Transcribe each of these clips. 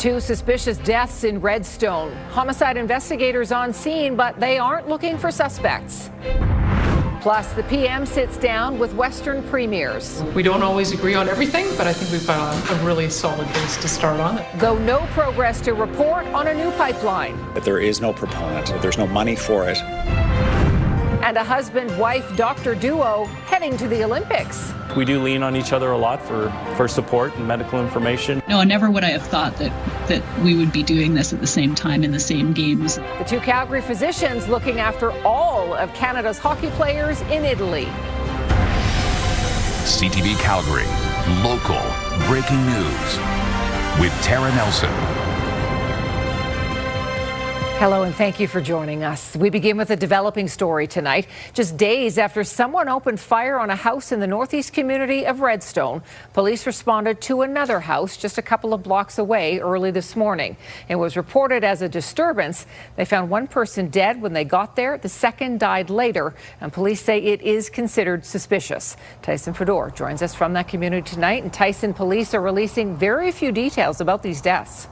Two suspicious deaths in Redstone. Homicide investigators on scene, but they aren't looking for suspects. Plus, the PM sits down with Western premiers. We don't always agree on everything, but I think we've got a really solid base to start on it. Though no progress to report on a new pipeline. That there is no proponent, that there's no money for it. And a husband-wife doctor duo heading to the Olympics. We do lean on each other a lot for support and medical information. No, never would I have thought that we would be doing this at the same time in the same games. The two Calgary physicians looking after all of Canada's hockey players in Italy. CTV Calgary, local breaking news with Tara Nelson. Hello and thank you for joining us. We begin with a developing story tonight. Just days after someone opened fire on a house in the northeast community of Redstone, police responded to another house just a couple of blocks away early this morning. It was reported as a disturbance. They found one person dead when they got there. The second died later, and police say it is considered suspicious. Tyson Fedor joins us from that community tonight. And Tyson, police are releasing very few details about these deaths.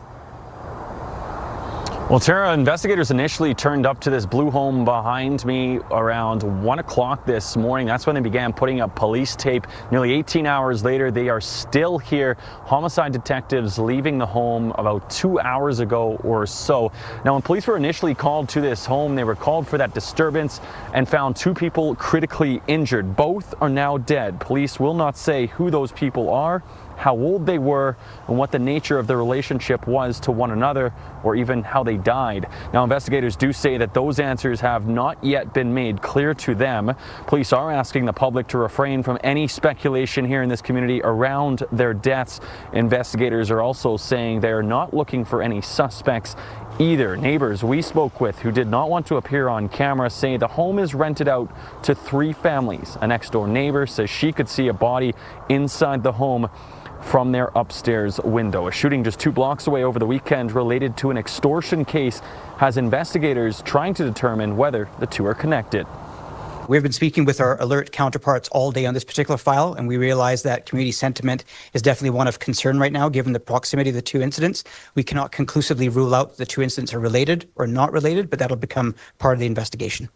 Well, Tara, investigators initially turned up to this blue home behind me around 1 o'clock this morning. That's when they began putting up police tape. Nearly 18 hours later, they are still here. Homicide detectives leaving the home about 2 hours ago or so. Now, when police were initially called to this home, they were called for that disturbance and found two people critically injured. Both are now dead. Police will not say who those people are, how old they were, and what the nature of their relationship was to one another, or even how they died. Now, investigators do say that those answers have not yet been made clear to them. Police are asking the public to refrain from any speculation here in this community around their deaths. Investigators are also saying they are not looking for any suspects either. Neighbors we spoke with who did not want to appear on camera say the home is rented out to 3 families. A next-door neighbor says she could see a body inside the home from their upstairs window. A shooting just 2 blocks away over the weekend related to an extortion case has investigators trying to determine whether the two are connected. We've been speaking with our alert counterparts all day on this particular file, and we realize that community sentiment is definitely one of concern right now, given the proximity of the two incidents. We cannot conclusively rule out the two incidents are related or not related, but that'll become part of the investigation.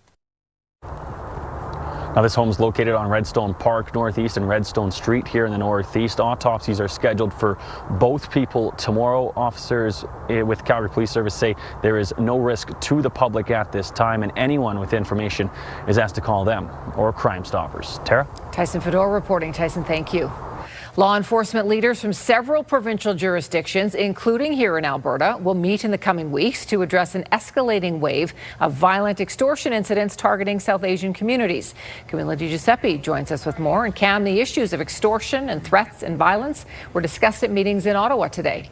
Now, this home is located on Redstone Park Northeast and Redstone Street here in the Northeast. Autopsies are scheduled for both people tomorrow. Officers with Calgary Police Service say there is no risk to the public at this time, and anyone with information is asked to call them or Crime Stoppers. Tara? Tyson Fedor reporting. Tyson, thank you. Law enforcement leaders from several provincial jurisdictions, including here in Alberta, will meet in the coming weeks to address an escalating wave of violent extortion incidents targeting South Asian communities. Camilla DiGiuseppe joins us with more. And Cam, the issues of extortion and threats and violence were discussed at meetings in Ottawa today.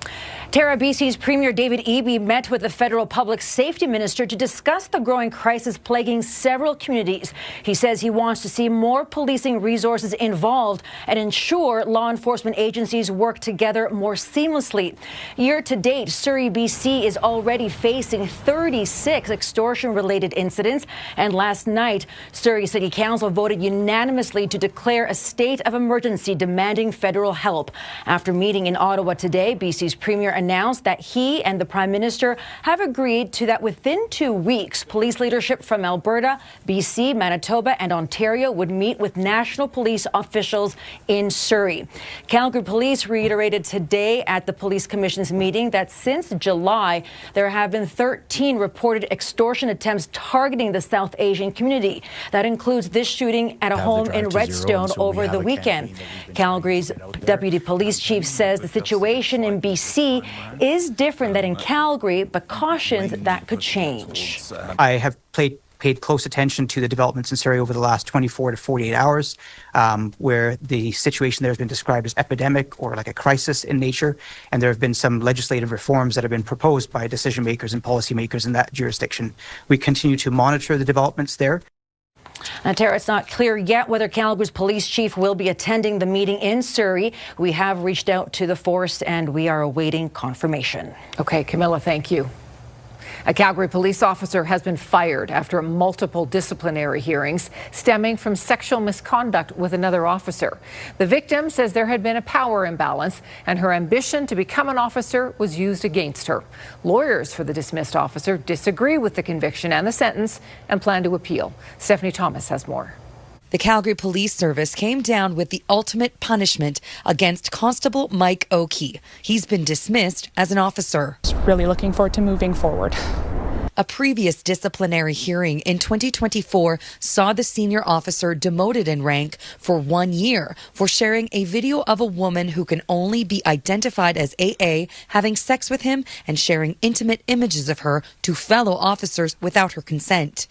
Tara, BC's Premier David Eby met with the federal public safety minister to discuss the growing crisis plaguing several communities. He says he wants to see more policing resources involved and ensure law enforcement agencies work together more seamlessly. Year to date, Surrey, BC is already facing 36 extortion-related incidents. And last night, Surrey City Council voted unanimously to declare a state of emergency demanding federal help. After meeting in Ottawa today, BC's Premier announced that he and the Prime Minister have agreed to that within 2 weeks, police leadership from Alberta, BC, Manitoba and Ontario would meet with national police officials in Surrey. Calgary Police reiterated today at the Police Commission's meeting that since July, there have been 13 reported extortion attempts targeting the South Asian community. That includes this shooting at a home in Redstone over the weekend. Calgary's Deputy Police Chief says the situation in BC is different than in Calgary, but cautions that could change. I have paid close attention to the developments in Surrey over the last 24 to 48 hours, where the situation there has been described as epidemic or like a crisis in nature. And there have been some legislative reforms that have been proposed by decision makers and policymakers in that jurisdiction. We continue to monitor the developments there. Now, Tara, it's not clear yet whether Calgary's police chief will be attending the meeting in Surrey. We have reached out to the force and we are awaiting confirmation. Okay, Camilla, thank you. A Calgary police officer has been fired after multiple disciplinary hearings stemming from sexual misconduct with another officer. The victim says there had been a power imbalance and her ambition to become an officer was used against her. Lawyers for the dismissed officer disagree with the conviction and the sentence and plan to appeal. Stephanie Thomas has more. The Calgary Police Service came down with the ultimate punishment against Constable Mike Oakey. He's been dismissed as an officer. Really looking forward to moving forward. A previous disciplinary hearing in 2024 saw the senior officer demoted in rank for 1 year for sharing a video of a woman who can only be identified as AA having sex with him and sharing intimate images of her to fellow officers without her consent.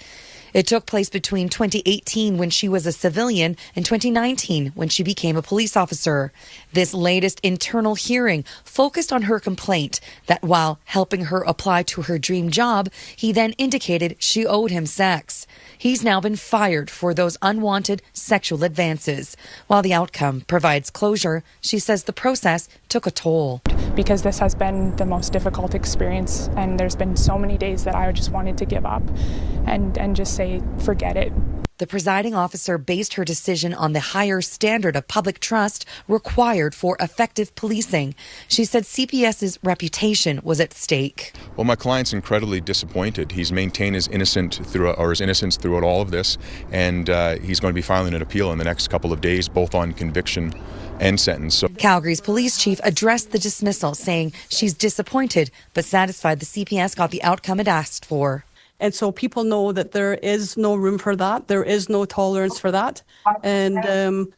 It took place between 2018 when she was a civilian and 2019 when she became a police officer. This latest internal hearing focused on her complaint that while helping her apply to her dream job, he then indicated she owed him sex. He's now been fired for those unwanted sexual advances. While the outcome provides closure, she says the process took a toll. Because this has been the most difficult experience, and there's been so many days that I just wanted to give up and just say, forget it. The presiding officer based her decision on the higher standard of public trust required for effective policing. She said CPS's reputation was at stake. Well, my client's incredibly disappointed. He's maintained his innocence throughout all of this, and he's going to be filing an appeal in the next couple of days, both on conviction and sentence. So Calgary's police chief addressed the dismissal, saying she's disappointed but satisfied the CPS got the outcome it asked for. And so people know that there is no room for that. There is no tolerance for that. And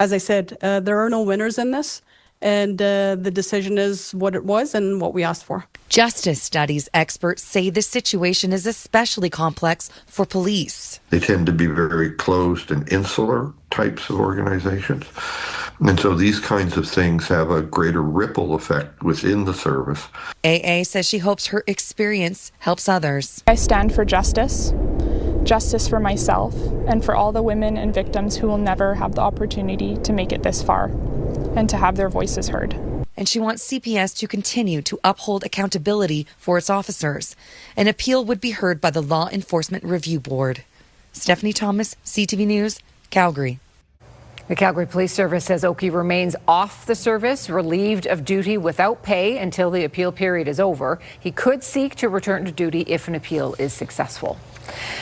as I said, there are no winners in this. And the decision is what it was and what we asked for. Justice studies experts say the situation is especially complex for police. They tend to be very closed and insular types of organizations. And so these kinds of things have a greater ripple effect within the service. AA says she hopes her experience helps others. I stand for justice for myself, and for all the women and victims who will never have the opportunity to make it this far and to have their voices heard. And she wants CPS to continue to uphold accountability for its officers. An appeal would be heard by the Law Enforcement Review Board. Stephanie Thomas, CTV News, Calgary. The Calgary Police Service says Oakey remains off the service, relieved of duty without pay until the appeal period is over. He could seek to return to duty if an appeal is successful.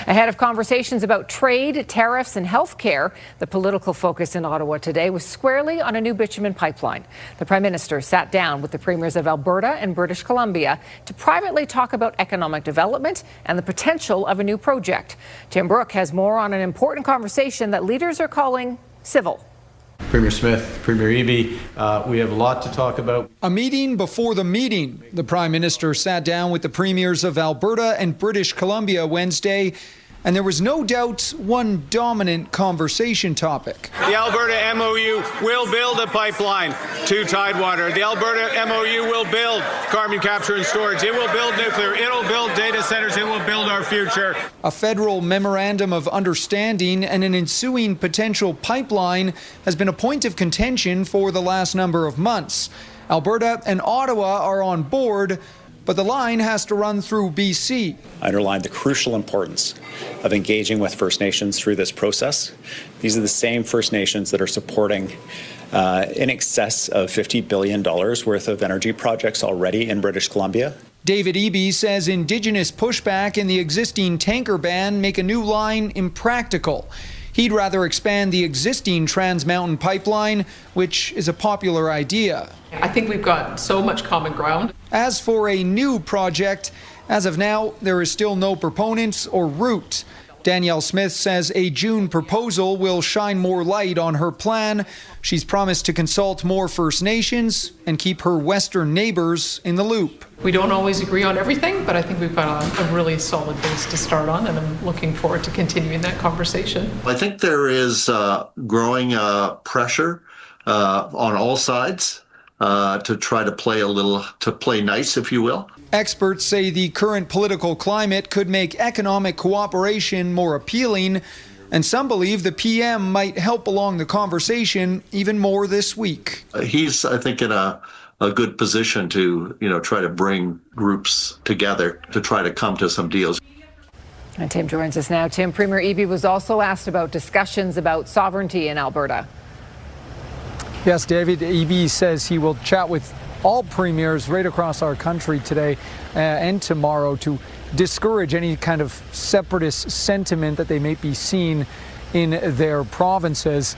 Ahead of conversations about trade, tariffs and health care, the political focus in Ottawa today was squarely on a new bitumen pipeline. The Prime Minister sat down with the premiers of Alberta and British Columbia to privately talk about economic development and the potential of a new project. Tim Brooke has more on an important conversation that leaders are calling civil. Premier Smith, Premier Eby, we have a lot to talk about. A meeting before the meeting. The Prime Minister sat down with the premiers of Alberta and British Columbia Wednesday, and there was no doubt one dominant conversation topic. The Alberta MOU will build a pipeline to Tidewater. The Alberta MOU will build carbon capture and storage. It will build nuclear. It will build data centers. It will build our future. A federal memorandum of understanding and an ensuing potential pipeline has been a point of contention for the last number of months. Alberta and Ottawa are on board, but the line has to run through BC. I underlined the crucial importance of engaging with First Nations through this process. These are the same First Nations that are supporting in excess of $50 billion worth of energy projects already in British Columbia. David Eby says Indigenous pushback and the existing tanker ban make a new line impractical. He'd rather expand the existing Trans Mountain pipeline, which is a popular idea. I think we've got so much common ground. As for a new project, as of now, there is still no proponents or route. Danielle Smith says a June proposal will shine more light on her plan. She's promised to consult more First Nations and keep her Western neighbours in the loop. We don't always agree on everything, but I think we've got a really solid base to start on, and I'm looking forward to continuing that conversation. I think there is growing pressure on all sides to try to play nice, if you will. Experts say the current political climate could make economic cooperation more appealing, and some believe the PM might help along the conversation even more this week. He's, I think, in a a good position to, try to bring groups together to try to come to some deals. And Tim joins us now. Tim, Premier Eby was also asked about discussions about sovereignty in Alberta. Yes, David, Eby says he will chat with all premiers right across our country today and tomorrow to discourage any kind of separatist sentiment that they may be seen in their provinces.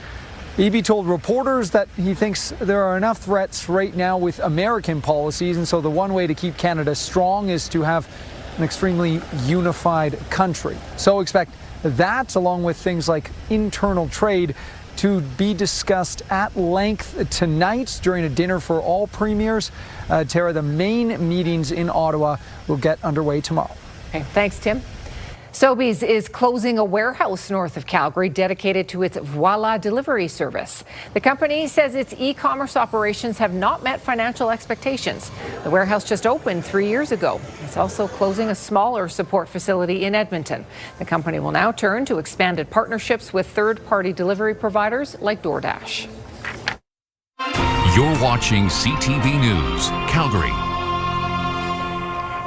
Eby told reporters that he thinks there are enough threats right now with American policies, and so the one way to keep Canada strong is to have an extremely unified country. So expect that, along with things like internal trade, to be discussed at length tonight during a dinner for all premiers. Tara, the main meetings in Ottawa will get underway tomorrow. Okay, thanks, Tim. Sobeys is closing a warehouse north of Calgary dedicated to its Voilà delivery service. The company says its e-commerce operations have not met financial expectations. The warehouse just opened 3 years ago. It's also closing a smaller support facility in Edmonton. The company will now turn to expanded partnerships with third-party delivery providers like DoorDash. You're watching CTV News, Calgary.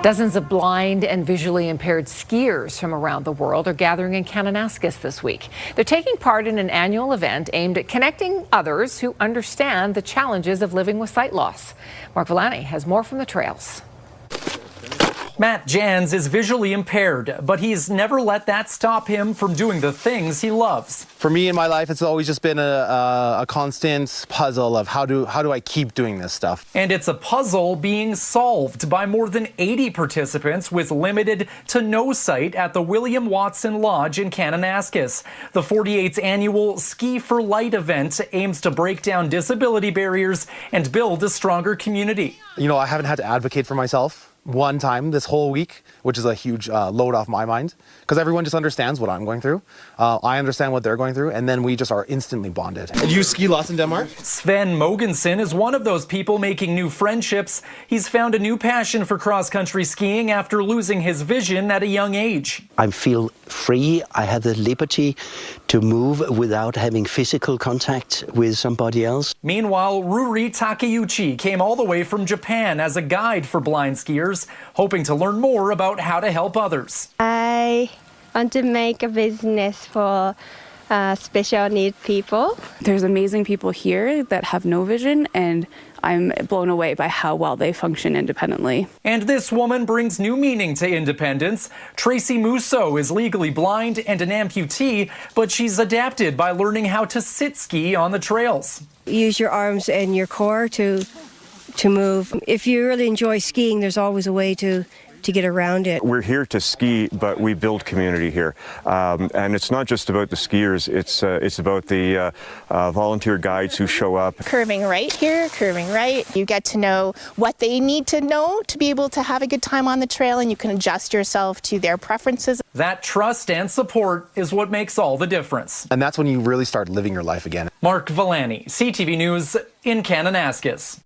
Dozens of blind and visually impaired skiers from around the world are gathering in Kananaskis this week. They're taking part in an annual event aimed at connecting others who understand the challenges of living with sight loss. Mark Villani has more from the trails. Matt Jans is visually impaired, but he's never let that stop him from doing the things he loves. For me in my life, it's always just been a constant puzzle of how do I keep doing this stuff. And it's a puzzle being solved by more than 80 participants with limited to no sight at the William Watson Lodge in Kananaskis. The 48th annual Ski for Light event aims to break down disability barriers and build a stronger community. I haven't had to advocate for myself one time this whole week, which is a huge load off my mind, because everyone just understands what I'm going through. I understand what they're going through, and then we just are instantly bonded. Do you ski lots in Denmark? Sven Mogensen is one of those people making new friendships. He's found a new passion for cross-country skiing after losing his vision at a young age. I feel free. I have the liberty to move without having physical contact with somebody else. Meanwhile, Ruri Takeuchi came all the way from Japan as a guide for blind skiers, hoping to learn more about how to help others. I want to make a business for special needs people. There's amazing people here that have no vision, and I'm blown away by how well they function independently. And this woman brings new meaning to independence. Tracy Musso is legally blind and an amputee, but she's adapted by learning how to sit ski on the trails. Use your arms and your core to move. If you really enjoy skiing, there's always a way to get around it. We're here to ski, but we build community here. And it's not just about the skiers, it's about the volunteer guides who show up. Curving right here, curving right. You get to know what they need to know to be able to have a good time on the trail, and you can adjust yourself to their preferences. That trust and support is what makes all the difference. And that's when you really start living your life again. Mark Villani, CTV News in Kananaskis.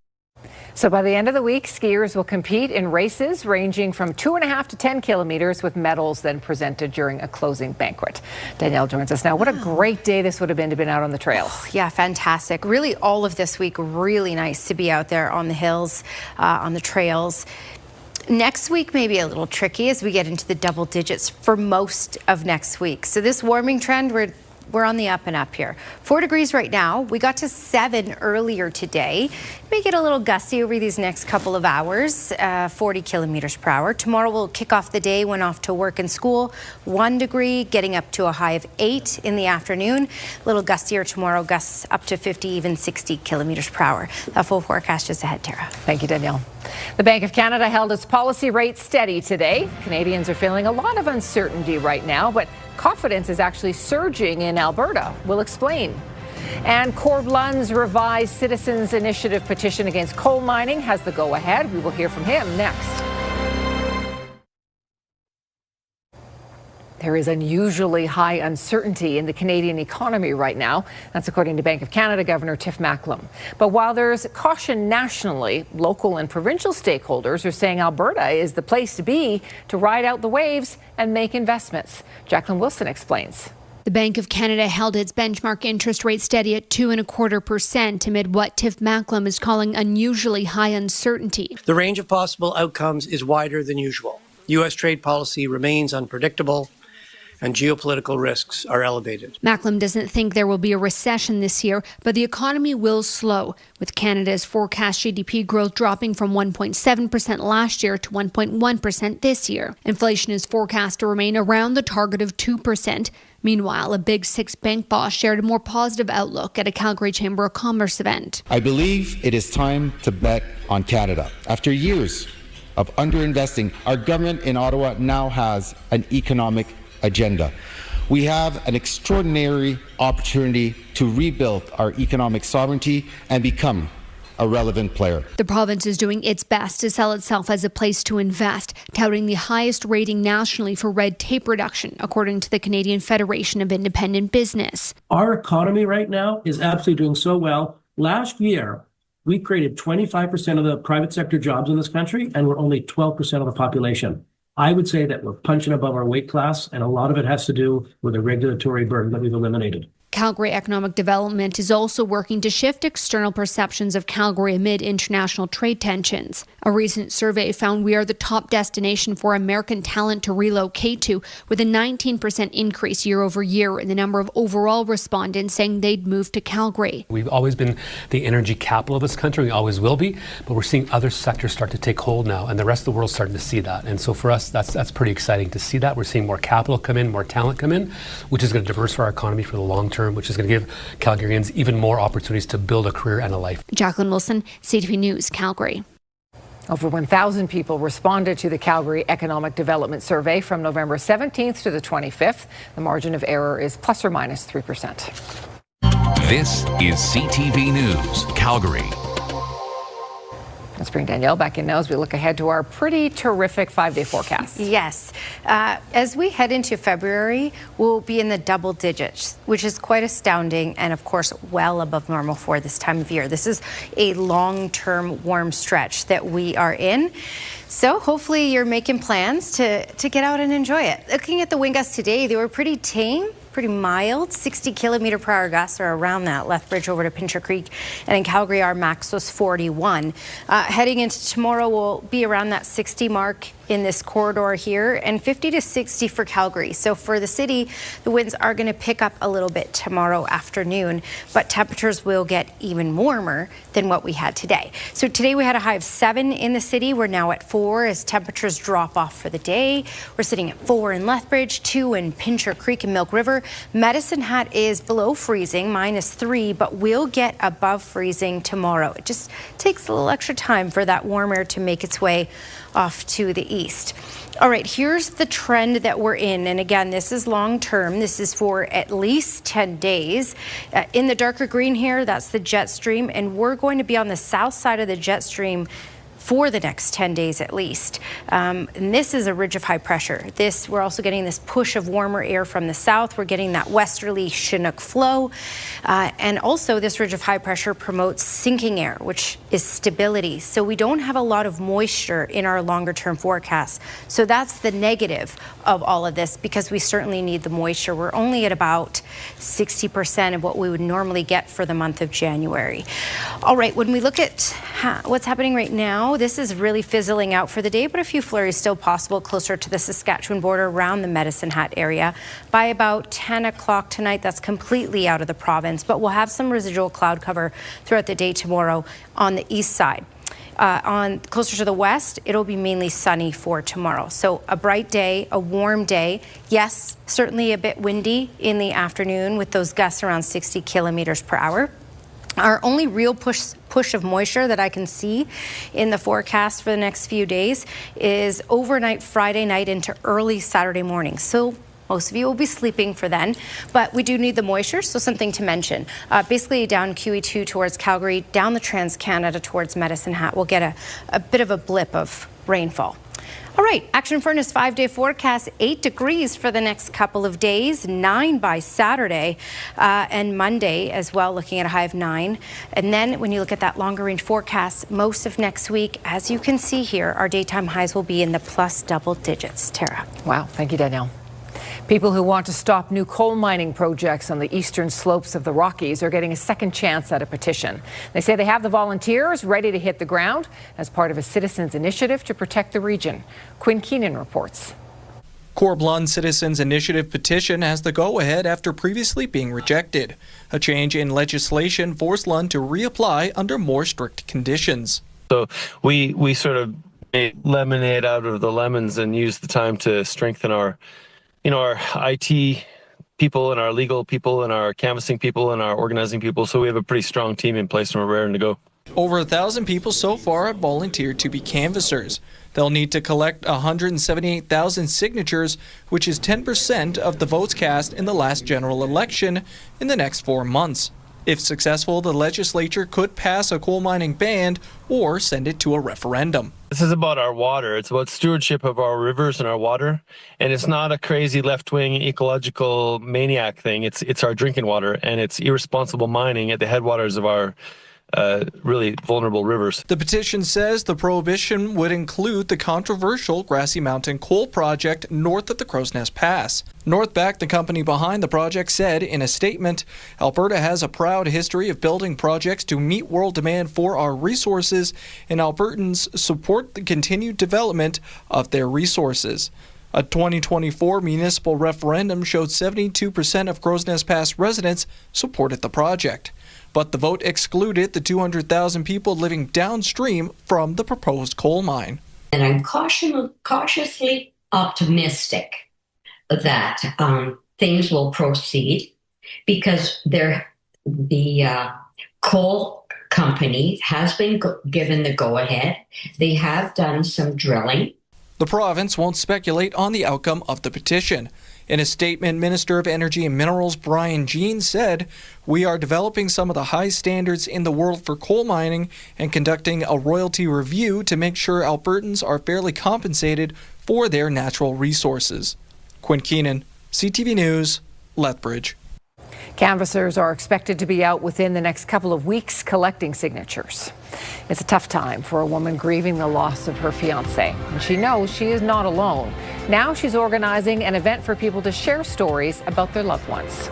So by the end of the week, skiers will compete in races ranging from 2.5 to 10 kilometers with medals then presented during a closing banquet. Danielle joins us now. What a great day this would have been to be out on the trails. Yeah, fantastic. Really all of this week, really nice to be out there on the hills, on the trails. Next week may be a little tricky as we get into the double digits for most of next week. So this warming trend, we're on the up and up here. 4 degrees right now. We got to 7 earlier today. May get a little gusty over these next couple of hours, 40 kilometers per hour. Tomorrow we'll kick off the day, went off to work and school. 1 degree, getting up to a high of 8 in the afternoon. A little gustier tomorrow, gusts up to 50, even 60 kilometers per hour. That full forecast just ahead, Tara. Thank you, Danielle. The Bank of Canada held its policy rate steady today. Canadians are feeling a lot of uncertainty right now, but confidence is actually surging in Alberta. We'll explain. And Corb Lund's revised Citizens Initiative petition against coal mining has the go-ahead. We will hear from him next. There is unusually high uncertainty in the Canadian economy right now. That's according to Bank of Canada Governor Tiff Macklem. But while there's caution nationally, local and provincial stakeholders are saying Alberta is the place to be to ride out the waves and make investments. Jacqueline Wilson explains. The Bank of Canada held its benchmark interest rate steady at 2.25% amid what Tiff Macklem is calling unusually high uncertainty. The range of possible outcomes is wider than usual. U.S. trade policy remains unpredictable, and geopolitical risks are elevated. Macklem doesn't think there will be a recession this year, but the economy will slow, with Canada's forecast GDP growth dropping from 1.7% last year to 1.1% this year. Inflation is forecast to remain around the target of 2%. Meanwhile, a Big Six bank boss shared a more positive outlook at a Calgary Chamber of Commerce event. I believe it is time to bet on Canada. After years of underinvesting, our government in Ottawa now has an economic agenda. We have an extraordinary opportunity to rebuild our economic sovereignty and become a relevant player. The province is doing its best to sell itself as a place to invest, touting the highest rating nationally for red tape reduction, according to the Canadian Federation of Independent Business. Our economy right now is absolutely doing so well. Last year, we created 25% of the private sector jobs in this country, and we're only 12% of the population. I would say that we're punching above our weight class, and a lot of it has to do with the regulatory burden that we've eliminated. Calgary Economic Development is also working to shift external perceptions of Calgary amid international trade tensions. A recent survey found we are the top destination for American talent to relocate to, with a 19% increase year over year in the number of overall respondents saying they'd move to Calgary. We've always been the energy capital of this country, we always will be, but we're seeing other sectors start to take hold now, and the rest of the world's starting to see that. And so for us, that's pretty exciting to see that. We're seeing more capital come in, more talent come in, which is going to diversify our economy for the long term, which is going to give Calgarians even more opportunities to build a career and a life. Jacqueline Wilson, CTV News, Calgary. Over 1,000 people responded to the Calgary Economic Development Survey from November 17th to the 25th. The margin of error is plus or minus 3%. This is CTV News, Calgary. Let's bring Danielle back in now as we look ahead to our pretty terrific 5-day forecast. Yes. As we head into February, we'll be in the double digits, which is quite astounding and, of course, well above normal for this time of year. This is a long-term warm stretch that we are in. So hopefully you're making plans to get out and enjoy it. Looking at the wind gusts today, they were pretty tame. Pretty mild, 60 kilometer per hour gusts are around that Lethbridge over to Pincher Creek, and in Calgary our max was 41. Heading into tomorrow, we'll be around that 60 mark in this corridor here, and 50 to 60 for Calgary. So for the city, the winds are going to pick up a little bit tomorrow afternoon, but temperatures will get even warmer than what we had today. So today we had a high of 7 in the city. We're now at 4 as temperatures drop off for the day. We're sitting at 4 in Lethbridge, 2 in Pincher Creek and Milk River. Medicine Hat is below freezing, -3, but will get above freezing tomorrow. It just takes a little extra time for that warm air to make its way off to the east. All right, here's the trend that we're in. And again, this is long term. This is for at least 10 days. In the darker green here, that's the jet stream. And we're going to be on the south side of the jet stream for the next 10 days at least. And this is a ridge of high pressure. We're also getting this push of warmer air from the south. We're getting that westerly Chinook flow. And also this ridge of high pressure promotes sinking air, which is stability. So we don't have a lot of moisture in our longer term forecasts. So that's the negative of all of this, because we certainly need the moisture. We're only at about 60% of what we would normally get for the month of January. All right, when we look at what's happening right now, this is really fizzling out for the day, but a few flurries still possible closer to the Saskatchewan border around the Medicine Hat area. By about 10 o'clock tonight, that's completely out of the province, but we'll have some residual cloud cover throughout the day tomorrow on the east side. On closer to the west, it'll be mainly sunny for tomorrow. So a bright day, a warm day. Yes, certainly a bit windy in the afternoon with those gusts around 60 kilometers per hour. Our only real push of moisture that I can see in the forecast for the next few days is overnight Friday night into early Saturday morning. So most of you will be sleeping for then, but we do need the moisture, so something to mention. Basically down QE2 towards Calgary, down the Trans-Canada towards Medicine Hat, we'll get a bit of a blip of rainfall. All right, Action Furnace 5-day forecast, 8 degrees for the next couple of days, 9 by Saturday and Monday as well, looking at a high of 9. And then when you look at that longer range forecast, most of next week, as you can see here, our daytime highs will be in the plus double digits. Tara. Wow, thank you, Danielle. People who want to stop new coal mining projects on the eastern slopes of the Rockies are getting a second chance at a petition. They say they have the volunteers ready to hit the ground as part of a citizens' initiative to protect the region. Quinn Keenan reports. Corb Lund Citizens Initiative petition has the go-ahead after previously being rejected. A change in legislation forced Lund to reapply under more strict conditions. So we sort of made lemonade out of the lemons and used the time to strengthen our IT people and our legal people and our canvassing people and our organizing people. So we have a pretty strong team in place and we're raring to go. Over 1,000 people so far have volunteered to be canvassers. They'll need to collect 178,000 signatures, which is 10% of the votes cast in the last general election in the next 4 months. If successful, the legislature could pass a coal mining ban or send it to a referendum. This is about our water. It's about stewardship of our rivers and our water. And it's not a crazy left-wing ecological maniac thing. It's our drinking water, and it's irresponsible mining at the headwaters of our really vulnerable rivers. The petition says the prohibition would include the controversial Grassy Mountain coal project north of the Crow's Nest Pass. Northback, the company behind the project, said in a statement, Alberta has a proud history of building projects to meet world demand for our resources, and Albertans support the continued development of their resources. A 2024 municipal referendum showed 72% of Crow's Nest Pass residents supported the project. But the vote excluded the 200,000 people living downstream from the proposed coal mine. And I'm cautiously optimistic that things will proceed because the coal company has been given the go-ahead. They have done some drilling. The province won't speculate on the outcome of the petition. In a statement, Minister of Energy and Minerals Brian Jean said, "We are developing some of the high standards in the world for coal mining and conducting a royalty review to make sure Albertans are fairly compensated for their natural resources." Quinn Keenan, CTV News, Lethbridge. Canvassers are expected to be out within the next couple of weeks collecting signatures. It's a tough time for a woman grieving the loss of her fiancé, and she knows she is not alone. Now she's organizing an event for people to share stories about their loved ones.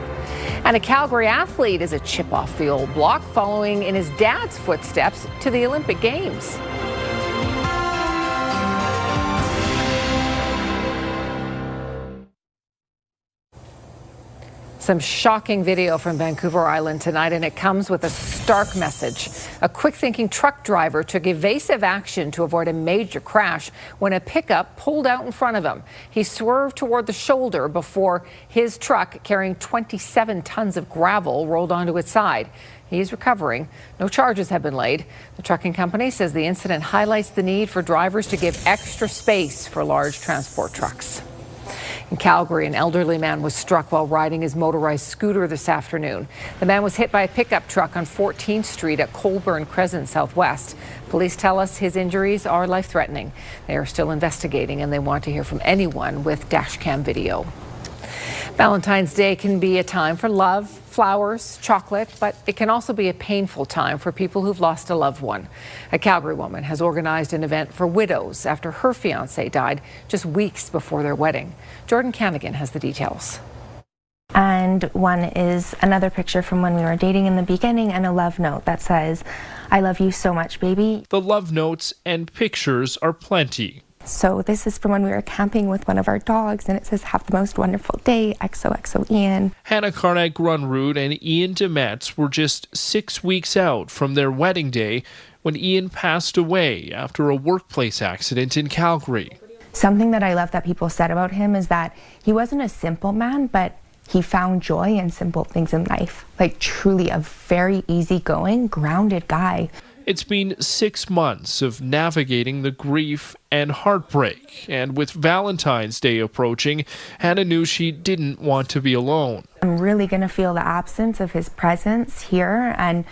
And a Calgary athlete is a chip off the old block, following in his dad's footsteps to the Olympic Games. Some shocking video from Vancouver Island tonight, and it comes with a stark message. A quick-thinking truck driver took evasive action to avoid a major crash when a pickup pulled out in front of him. He swerved toward the shoulder before his truck, carrying 27 tons of gravel, rolled onto its side. He is recovering. No charges have been laid. The trucking company says the incident highlights the need for drivers to give extra space for large transport trucks. In Calgary, an elderly man was struck while riding his motorized scooter this afternoon. The man was hit by a pickup truck on 14th Street at Colburn Crescent Southwest. Police tell us his injuries are life-threatening. They are still investigating, and they want to hear from anyone with dashcam video. Valentine's Day can be a time for love, flowers, chocolate, but it can also be a painful time for people who've lost a loved one. A Calgary woman has organized an event for widows after her fiancé died just weeks before their wedding. Jordan Canigan has the details. And one is another picture from when we were dating in the beginning and a love note that says, "I love you so much, baby." The love notes and pictures are plenty. So this is from when we were camping with one of our dogs, and it says, "Have the most wonderful day, XOXO Ian." Hannah Carnac-Grunrud and Ian DeMetz were just 6 weeks out from their wedding day when Ian passed away after a workplace accident in Calgary. Something that I love that people said about him is that he wasn't a simple man, but he found joy in simple things in life. Like truly a very easygoing, grounded guy. It's been 6 months of navigating the grief and heartbreak, and with Valentine's Day approaching, Hannah knew she didn't want to be alone. I'm really going to feel the absence of his presence here and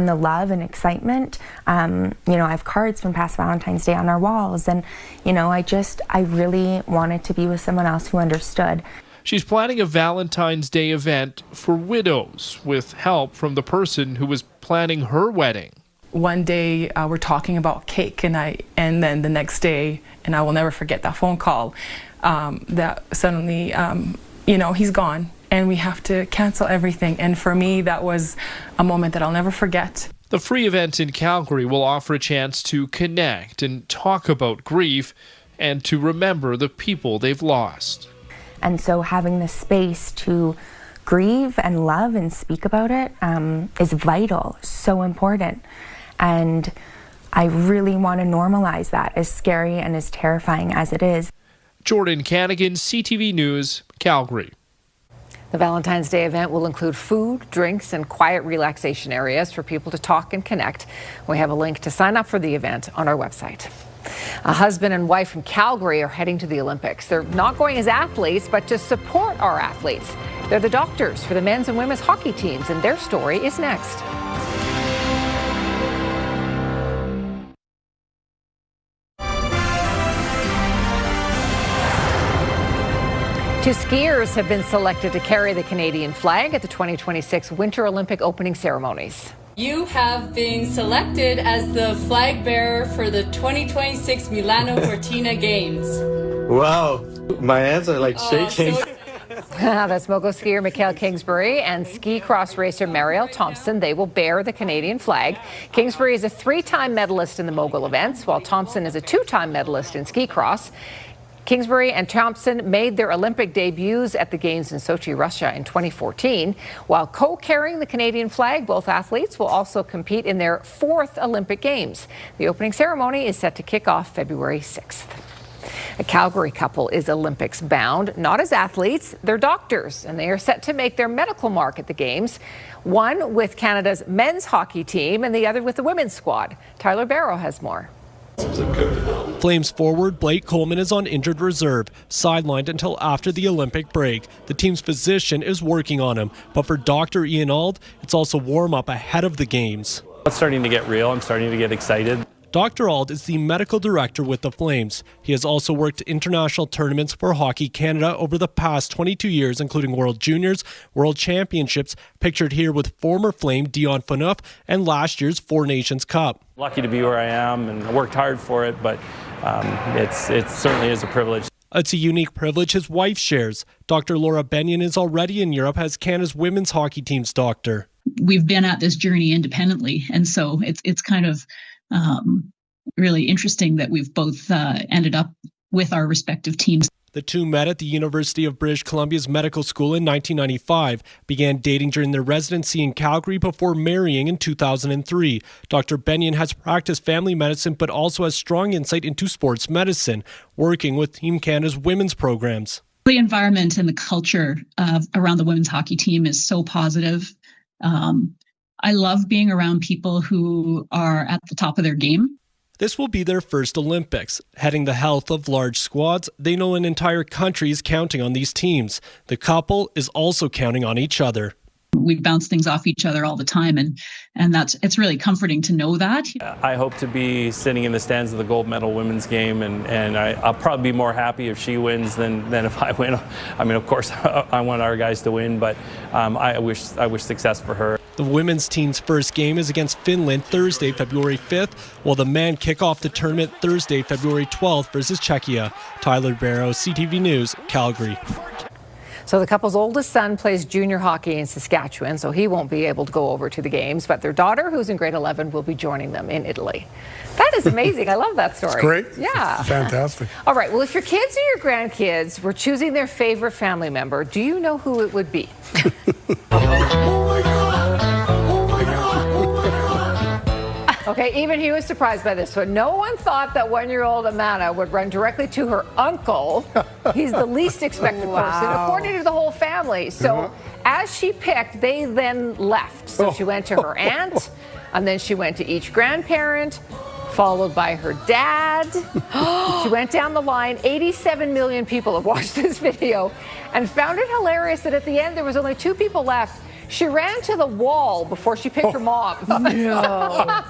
the love and excitement. I have cards from past Valentine's Day on our walls, and, I really wanted to be with someone else who understood. She's planning a Valentine's Day event for widows with help from the person who was planning her wedding. One day we're talking about cake, and then the next day, and I will never forget that phone call, that suddenly you know, he's gone and we have to cancel everything. And for me, that was a moment that I'll never forget. The free event in Calgary will offer a chance to connect and talk about grief and to remember the people they've lost. And so having the space to grieve and love and speak about it is vital, so important. And I really want to normalize that, as scary and as terrifying as it is. Jordan Canigan, CTV News, Calgary. The Valentine's Day event will include food, drinks, and quiet relaxation areas for people to talk and connect. We have a link to sign up for the event on our website. A husband and wife from Calgary are heading to the Olympics. They're not going as athletes, but to support our athletes. They're the doctors for the men's and women's hockey teams, and their story is next. Two skiers have been selected to carry the Canadian flag at the 2026 Winter Olympic opening ceremonies. You have been selected as the flag bearer for the 2026 Milano Cortina Games. Wow, my hands are like shaking. That's mogul skier Mikhail Kingsbury and ski cross racer Marielle Thompson. They will bear the Canadian flag. Kingsbury is a 3-time medalist in the mogul events, while Thompson is a 2-time medalist in ski cross. Kingsbury and Thompson made their Olympic debuts at the Games in Sochi, Russia in 2014. While co-carrying the Canadian flag, both athletes will also compete in their 4th Olympic Games. The opening ceremony is set to kick off February 6th. A Calgary couple is Olympics bound, not as athletes, they're doctors, and they are set to make their medical mark at the Games. One with Canada's men's hockey team and the other with the women's squad. Tyler Barrow has more. Flames forward Blake Coleman is on injured reserve, sidelined until after the Olympic break. The team's physician is working on him, but for Dr. Ian Auld, it's also warm-up ahead of the Games. It's starting to get real. I'm starting to get excited. Dr. Auld is the medical director with the Flames. He has also worked international tournaments for Hockey Canada over the past 22 years, including World Juniors, World Championships, pictured here with former Flame Dion Phaneuf, and last year's Four Nations Cup. Lucky to be where I am, and I worked hard for it, but it certainly is a privilege. It's a unique privilege his wife shares. Dr. Laura Benyon is already in Europe as Canada's women's hockey team's doctor. We've been at this journey independently, and so it's kind of really interesting that we've both ended up with our respective teams. The two met at the University of British Columbia's medical school in 1995, began dating during their residency in Calgary before marrying in 2003. Dr. Benyon has practiced family medicine but also has strong insight into sports medicine, working with Team Canada's women's programs. The environment and the culture around the women's hockey team is so positive. I love being around people who are at the top of their game. This will be their first Olympics. Heading the health of large squads, they know an entire country is counting on these teams. The couple is also counting on each other. We bounce things off each other all the time, and it's really comforting to know that. I hope to be sitting in the stands of the gold medal women's game, and I'll probably be more happy if she wins than if I win. I mean, of course, I want our guys to win, but I wish success for her. The women's team's first game is against Finland Thursday, February 5th, while the men kick off the tournament Thursday, February 12th versus Czechia. Tyler Barrow, CTV News, Calgary. So the couple's oldest son plays junior hockey in Saskatchewan, so he won't be able to go over to the Games, but their daughter, who's in grade 11, will be joining them in Italy. That is amazing. I love that story. It's great. Yeah. Fantastic. All right. Well, if your kids or your grandkids were choosing their favorite family member, do you know who it would be? Okay, even he was surprised by this one. No one thought that 1-year-old Amanda would run directly to her uncle. He's the least expected person, according to the whole family. So as she picked, they then left. So she went to her aunt, and then she went to each grandparent, followed by her dad. She went down the line. 87 million people have watched this video and found it hilarious that at the end there was only 2 people left. She ran to the wall before she picked her mom. No.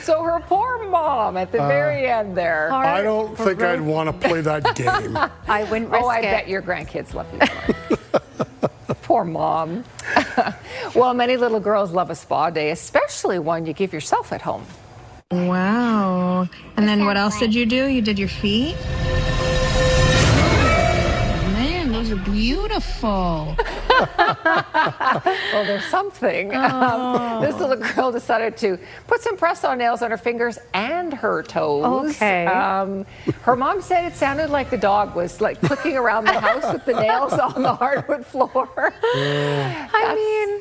So her poor mom at the very end there. I don't think I'd want to play that game. I wouldn't risk it. Oh, I bet your grandkids love you. Poor mom. Well, many little girls love a spa day, especially one you give yourself at home. Wow. And then what else did you do? You did your feet? Man, those are beautiful. beautiful. Well, there's something. This little girl decided to put some press-on nails on her fingers and her toes. Okay. Her mom said it sounded like the dog was like clicking around the house with the nails on the hardwood floor. I mean,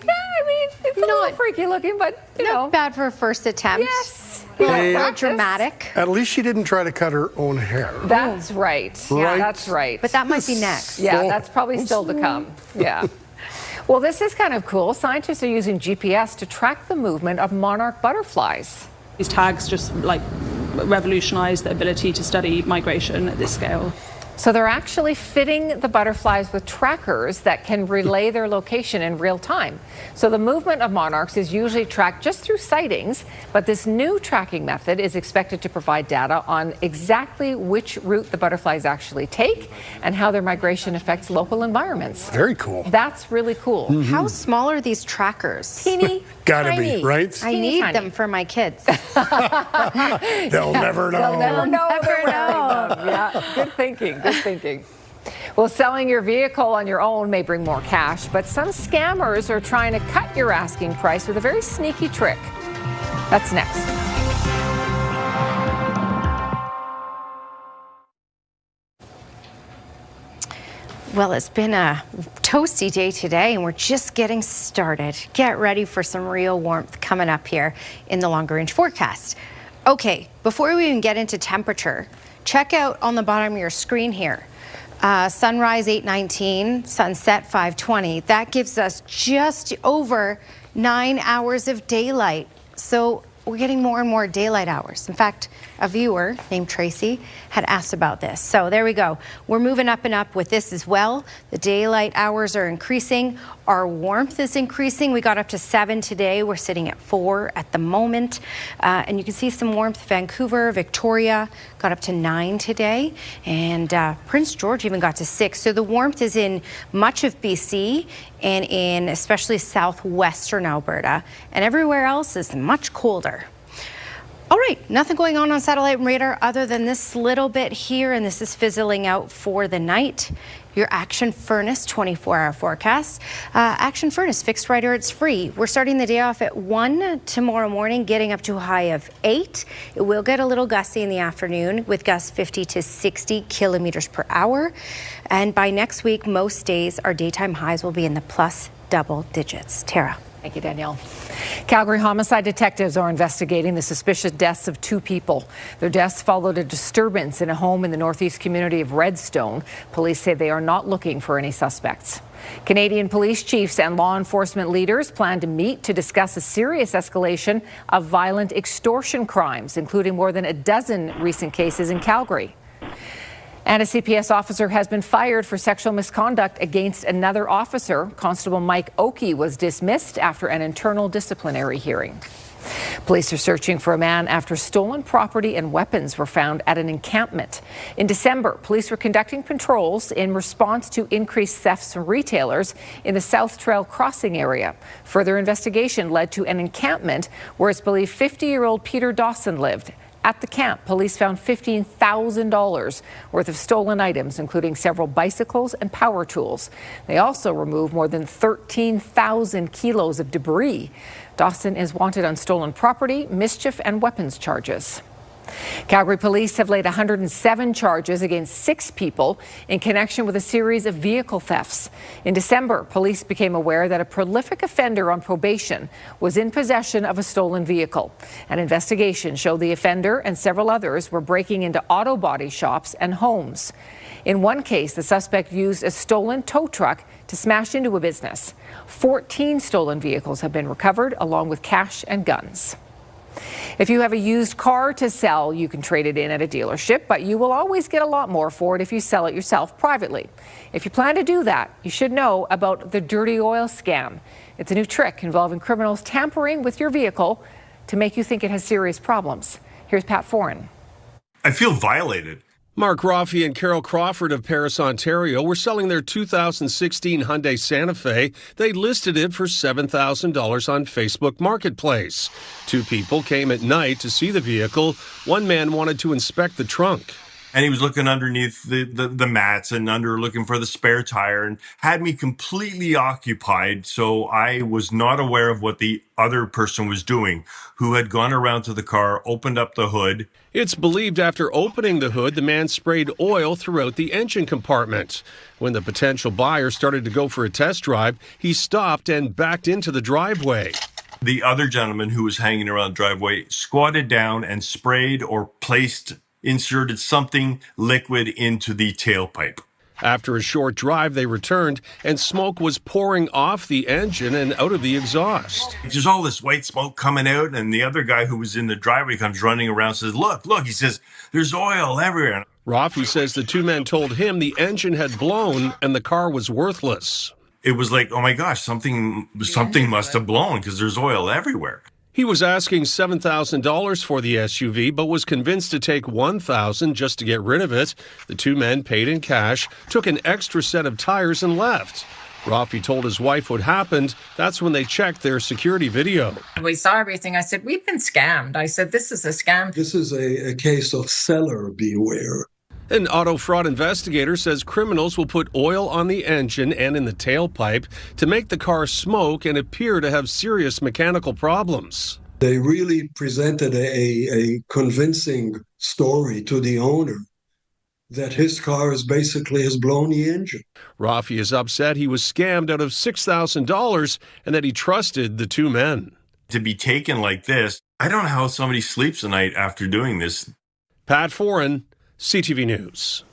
it's a little freaky looking, but you know, not bad for a first attempt. Yes. Very dramatic. At least she didn't try to cut her own hair. That's right. Yeah, Right. that's right. But that might be next. Yeah, that's probably still to come. Yeah. Well, this is kind of cool. Scientists are using GPS to track the movement of monarch butterflies. These tags just like revolutionize the ability to study migration at this scale. So they're actually fitting the butterflies with trackers that can relay their location in real time. So the movement of monarchs is usually tracked just through sightings, but this new tracking method is expected to provide data on exactly which route the butterflies actually take and how their migration affects local environments. Very cool. That's really cool. Mm-hmm. How small are these trackers? Teeny. Gotta tiny. be, right? I need them for my kids. They'll never know. They'll never know. Never they're wearing know. them. Yeah, good thinking. Good thinking. Well, selling your vehicle on your own may bring more cash, but some scammers are trying to cut your asking price with a very sneaky trick. That's next. Well, it's been a toasty day today, and we're just getting started. Get ready for some real warmth coming up here in the longer range forecast. Okay, before we even get into temperature, check out on the bottom of your screen here. Sunrise 8:19, sunset 5:20. That gives us just over 9 hours of daylight. So we're getting more and more daylight hours. In fact, a viewer named Tracy had asked about this. So there we go. We're moving up and up with this as well. The daylight hours are increasing. Our warmth is increasing. We got up to 7 today. We're sitting at 4 at the moment. And you can see some warmth. Vancouver, Victoria got up to 9 today. And Prince George even got to 6. So the warmth is in much of BC and in especially southwestern Alberta. And everywhere else is much colder. All right, nothing going on satellite and radar other than this little bit here, and this is fizzling out for the night. Your Action Furnace 24-hour forecast. Action Furnace fixed rider, it's free. We're starting the day off at 1 tomorrow morning, getting up to a high of 8. It will get a little gusty in the afternoon with gusts 50 to 60 kilometers per hour. And by next week, most days, our daytime highs will be in the plus double digits. Tara. Thank you, Danielle. Calgary homicide detectives are investigating the suspicious deaths of 2 people. Their deaths followed a disturbance in a home in the northeast community of Redstone. Police say they are not looking for any suspects. Canadian police chiefs and law enforcement leaders plan to meet to discuss a serious escalation of violent extortion crimes, including more than a dozen recent cases in Calgary. And a CPS officer has been fired for sexual misconduct against another officer. Constable Mike Oakey was dismissed after an internal disciplinary hearing. Police are searching for a man after stolen property and weapons were found at an encampment. In December, police were conducting patrols in response to increased thefts from retailers in the South Trail Crossing area. Further investigation led to an encampment where it's believed 50-year-old Peter Dawson lived. At the camp, police found $15,000 worth of stolen items, including several bicycles and power tools. They also removed more than 13,000 kilos of debris. Dawson is wanted on stolen property, mischief, and weapons charges. Calgary police have laid 107 charges against 6 people in connection with a series of vehicle thefts. In December, police became aware that a prolific offender on probation was in possession of a stolen vehicle. An investigation showed the offender and several others were breaking into auto body shops and homes. In one case, the suspect used a stolen tow truck to smash into a business. 14 stolen vehicles have been recovered, along with cash and guns. If you have a used car to sell, you can trade it in at a dealership, but you will always get a lot more for it if you sell it yourself privately. If you plan to do that, you should know about the dirty oil scam. It's a new trick involving criminals tampering with your vehicle to make you think it has serious problems. Here's Pat Foran. I feel violated. Mark Rafi and Carol Crawford of Paris, Ontario were selling their 2016 Hyundai Santa Fe. They listed it for $7,000 on Facebook Marketplace. 2 people came at night to see the vehicle. One man wanted to inspect the trunk. And he was looking underneath the mats and looking for the spare tire and had me completely occupied. So I was not aware of what the other person was doing, who had gone around to the car, opened up the hood. It's believed after opening the hood, the man sprayed oil throughout the engine compartment. When the potential buyer started to go for a test drive, he stopped and backed into the driveway. The other gentleman who was hanging around the driveway squatted down and sprayed or inserted something liquid into the tailpipe. After a short drive, they returned, and smoke was pouring off the engine and out of the exhaust. There's all this white smoke coming out, and the other guy who was in the driveway comes running around, says, look, he says, there's oil everywhere. Rafi says the two men told him the engine had blown and the car was worthless. It was like, oh my gosh, something must have blown because there's oil everywhere. He was asking $7,000 for the SUV, but was convinced to take $1,000 just to get rid of it. The two men paid in cash, took an extra set of tires, and left. Rafi told his wife what happened. That's when they checked their security video. We saw everything. I said, we've been scammed. I said, this is a scam. This is a case of seller beware. An auto fraud investigator says criminals will put oil on the engine and in the tailpipe to make the car smoke and appear to have serious mechanical problems. They really presented a convincing story to the owner that his car has blown the engine. Rafi is upset he was scammed out of $6,000 and that he trusted the two men. To be taken like this, I don't know how somebody sleeps at night after doing this. Pat Foran, CTV News.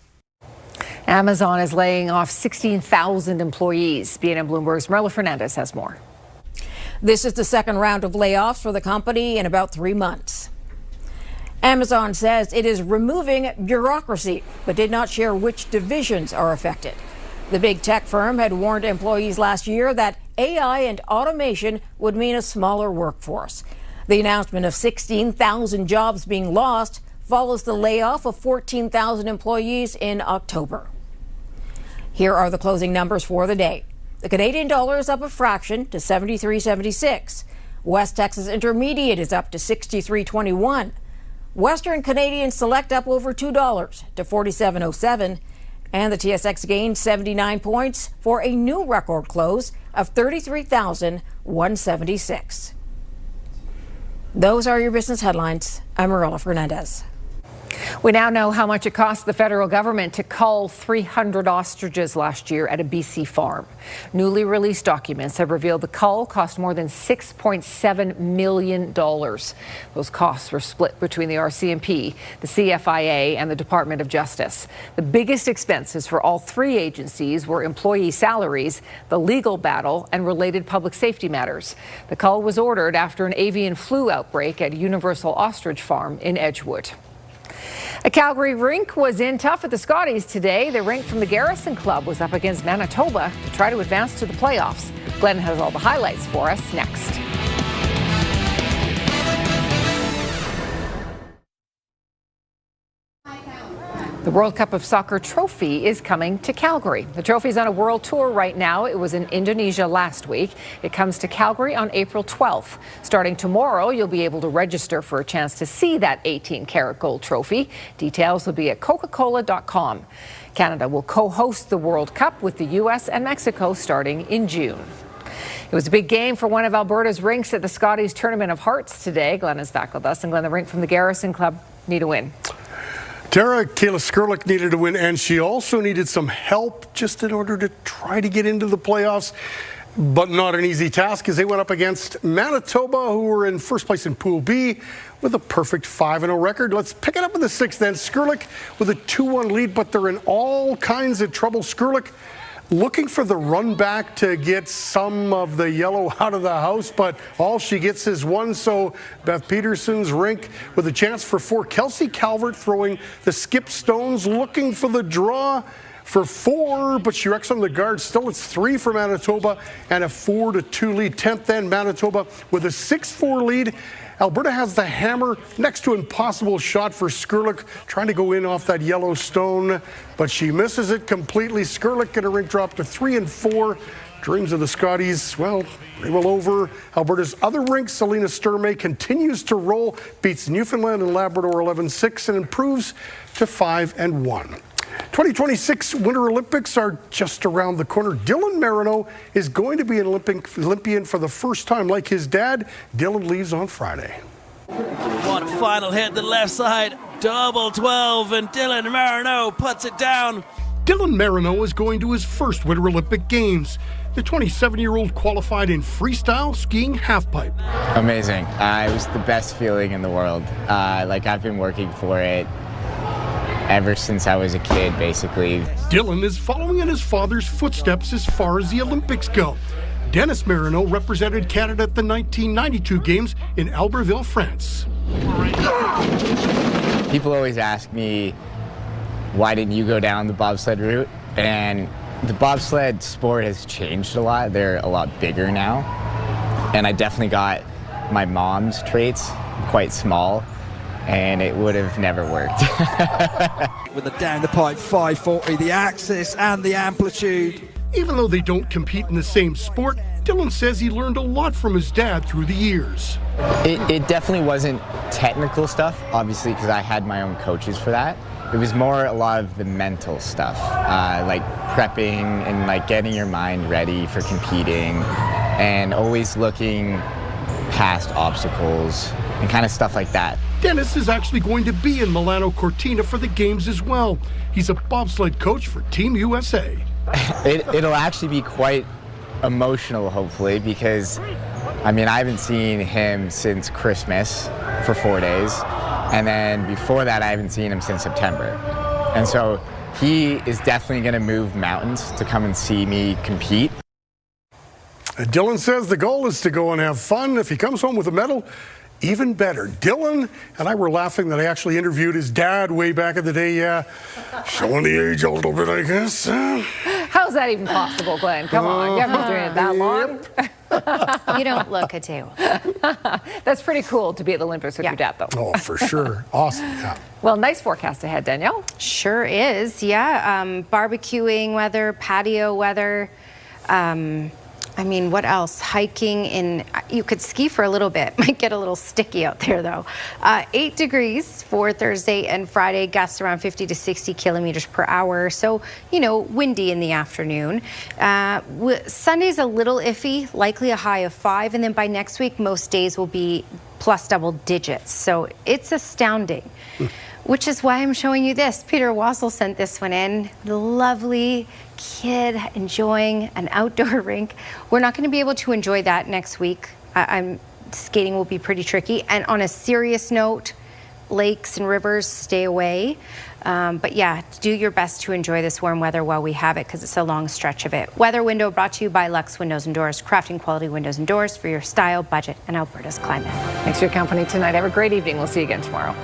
Amazon is laying off 16,000 employees. BNN Bloomberg's Marla Fernandez has more. This is the second round of layoffs for the company in about 3 months. Amazon says it is removing bureaucracy, but did not share which divisions are affected. The big tech firm had warned employees last year that AI and automation would mean a smaller workforce. The announcement of 16,000 jobs being lost follows the layoff of 14,000 employees in October. Here are the closing numbers for the day. The Canadian dollar is up a fraction to 73.76. West Texas Intermediate is up to 63.21. Western Canadian Select up over $2 to 47.07. And the TSX gained 79 points for a new record close of 33,176. Those are your business headlines. I'm Marilla Fernandez. We now know how much it cost the federal government to cull 300 ostriches last year at a BC farm. Newly released documents have revealed the cull cost more than $6.7 million. Those costs were split between the RCMP, the CFIA, and the Department of Justice. The biggest expenses for all three agencies were employee salaries, the legal battle, and related public safety matters. The cull was ordered after an avian flu outbreak at Universal Ostrich Farm in Edgewood. A Calgary rink was in tough at the Scotties today. The rink from the Garrison Club was up against Manitoba to try to advance to the playoffs. Glenn has all the highlights for us next. The World Cup of Soccer trophy is coming to Calgary. The trophy's on a world tour right now. It was in Indonesia last week. It comes to Calgary on April 12th. Starting tomorrow, you'll be able to register for a chance to see that 18-karat gold trophy. Details will be at coca-cola.com. Canada will co-host the World Cup with the U.S. and Mexico starting in June. It was a big game for one of Alberta's rinks at the Scotties Tournament of Hearts today. Glenn is back with us. And Glenn, the rink from the Garrison Club need a win. Tara, Kayla Skurlik needed a win, and she also needed some help just in order to try to get into the playoffs. But not an easy task as they went up against Manitoba, who were in first place in Pool B with a perfect 5-0 record. Let's pick it up in the sixth then. Skurlik with a 2-1 lead, but they're in all kinds of trouble. Skurlik looking for the run back to get some of the yellow out of the house, but all she gets is one. So Beth Peterson's rink with a chance for 4. Kelsey Calvert throwing the skip stones, looking for the draw for 4, but she wrecks on the guard. Still, it's 3 for Manitoba and a 4-2 lead. 10th then, Manitoba with a 6-4 lead. Alberta has the hammer, next to impossible shot for Skurlik, trying to go in off that yellow stone, but she misses it completely. Skurlik get a rink drop to 3-4. Dreams of the Scotties, well, they will over. Alberta's other rink, Selena Sturmey, continues to roll, beats Newfoundland and Labrador 11-6 and improves to 5-1. 2026 Winter Olympics are just around the corner. Dylan Marino is going to be an Olympian for the first time. Like his dad, Dylan leaves on Friday. One final hit the left side, double 12, and Dylan Marino puts it down. Dylan Marino is going to his first Winter Olympic Games. The 27-year-old qualified in freestyle skiing halfpipe. Amazing. It was the best feeling in the world. I've been working for it ever since I was a kid, basically. Dylan is following in his father's footsteps as far as the Olympics go. Dennis Marino represented Canada at the 1992 Games in Albertville, France. People always ask me, why didn't you go down the bobsled route? And the bobsled sport has changed a lot. They're a lot bigger now. And I definitely got my mom's traits, quite small, and it would have never worked. With the down the pipe 540, the axis and the amplitude. Even though they don't compete in the same sport, Dylan says he learned a lot from his dad through the years. It definitely wasn't technical stuff, obviously, because I had my own coaches for that. It was more a lot of the mental stuff, like prepping and like getting your mind ready for competing and always looking past obstacles and kind of stuff like that. Dennis is actually going to be in Milano Cortina for the Games as well. He's a bobsled coach for Team USA. It'll actually be quite emotional, hopefully, because, I haven't seen him since Christmas for 4 days. And then before that, I haven't seen him since September. And so he is definitely going to move mountains to come and see me compete. Dylan says the goal is to go and have fun. If he comes home with a medal, even better. Dylan and I were laughing that I actually interviewed his dad way back in the day. Yeah, showing the age a little bit, I guess. How's that even possible, Glenn? Come on, you haven't been doing it that long. You don't look a day older. That's pretty cool to be at the Olympics with your dad, though. Oh, for sure. Awesome. Yeah. Well, nice forecast ahead, Danielle. Sure is, yeah. Barbecuing weather, patio weather. What else? Hiking you could ski for a little bit. Might get a little sticky out there, though. 8 degrees for Thursday and Friday, gusts around 50 to 60 kilometers per hour. So, windy in the afternoon. Sunday's a little iffy, likely a high of 5. And then by next week, most days will be plus double digits. So it's astounding. Which is why I'm showing you this. Peter Wassel sent this one in. The lovely kid enjoying an outdoor rink. We're not going to be able to enjoy that next week. Skating will be pretty tricky. And on a serious note, lakes and rivers, stay away. But yeah, do your best to enjoy this warm weather while we have it, because it's a long stretch of it. Weather window brought to you by Lux Windows and Doors, crafting quality windows and doors for your style, budget, and Alberta's climate. Thanks for your company tonight. Have a great evening. We'll see you again tomorrow.